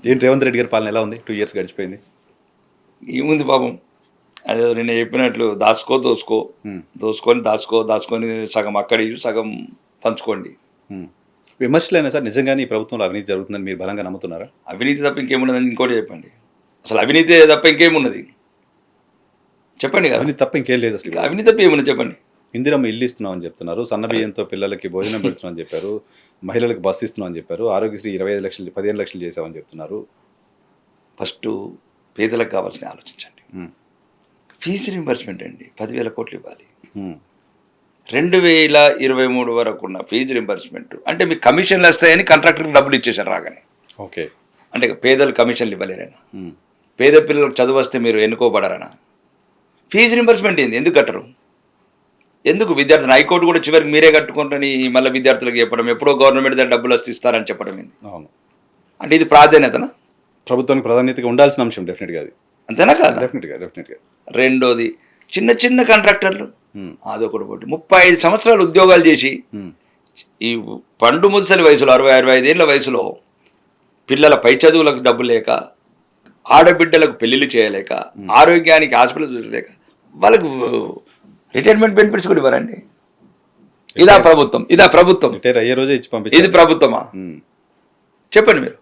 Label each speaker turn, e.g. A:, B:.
A: ఏంటి రేవంత్ రెడ్డి గారి పాలన ఎలా ఉంది? 2 ఇయర్స్ గడిచిపోయింది.
B: ఏముంది పాపం, అదే నిన్న చెప్పినట్లు దోసుకో
A: హ్మ్.
B: దాచుకొని సగం అక్కడ ఇయ్యి, సగం పంచుకోండి.
A: హ్మ్. విమర్శలైనా సార్ నిజంగానే ఈ ప్రభుత్వంలో అవినీతి జరుగుతుందని మీరు బలంగా నమ్ముతున్నారా?
B: అవినీతి తప్ప ఇంకేమున్నదని ఇంకోటి చెప్పండి. అసలు అవినీతి తప్ప ఇంకేమున్నది చెప్పండి కదా.
A: అవినీతి తప్ప ఇంకేం లేదు అసలు.
B: ఇంకా అవినీతి తప్ప ఏమున్నది చెప్పండి.
A: ఇందిరమ్మ ఇల్లు ఇస్తున్నామని చెప్తున్నారు. సన్న బియ్యంతో పిల్లలకి భోజనం పెడుతున్నామని చెప్పారు. మహిళలకు బస్సు ఇస్తున్నామని చెప్పారు. ఆరోగ్యశ్రీ 25 లక్షలు 15 లక్షలు చేసామని చెప్తున్నారు.
B: ఫస్ట్ పేదలకు కావాల్సిన ఆలోచించండి.
A: హ్మ్.
B: ఫీజు రింబర్స్మెంట్ అండి 10,000 కోట్లు ఇవ్వాలి.
A: హ్మ్.
B: 2023 వరకు ఉన్న ఫీజు రింబర్స్మెంట్ అంటే మీకు కమిషన్లు వస్తాయని కాంట్రాక్టర్కి డబ్బులు ఇచ్చేసారు రాగానే.
A: ఓకే.
B: అంటే పేదలు కమిషన్లు ఇవ్వలేరైనా,
A: హ్మ్.
B: పేద పిల్లలకు చదువు వస్తే మీరు ఎన్నుకోబడరనా? ఫీజు రింబర్స్మెంట్ ఏంది, ఎందుకు కట్టరు? ఎందుకు విద్యార్థులు హైకోర్టు కూడా చివరికి మీరే కట్టుకుంటారని మళ్ళీ విద్యార్థులకు చెప్పడం, ఎప్పుడో గవర్నమెంట్ దగ్గర డబ్బులు వస్తే ఇస్తారని చెప్పడం ఏంది?
A: అవును.
B: అంటే ఇది ప్రాధాన్యతనా?
A: ప్రభుత్వానికి ప్రాధాన్యతగా ఉండాల్సిన అంశం డెఫినెట్గా అది.
B: అంతేనా కాదా?
A: డెఫినెట్గా.
B: రెండోది చిన్న చిన్న కాంట్రాక్టర్లు,
A: హ్మ్.
B: అదొకటి పోటీ 35 సంవత్సరాలు ఉద్యోగాలు చేసి
A: హ్మ్.
B: ఈ పండు ముసలి వయసులో 60-65 ఏళ్ళ వయసులో పిల్లల పై చదువులకు డబ్బు లేక, ఆడబిడ్డలకు పెళ్లిళ్ళు చేయలేక, ఆరోగ్యానికి హాస్పిటల్ చూడలేక వాళ్ళకు రిటైర్మెంట్ బెనిఫిట్స్ కూడా ఇవ్వరండి. ఇదా ప్రభుత్వం?
A: రిటైర్ అయ్యే రోజే ఇచ్చి
B: ఇది ప్రభుత్వమా?
A: హ్మ్.
B: చెప్పండి మీరు.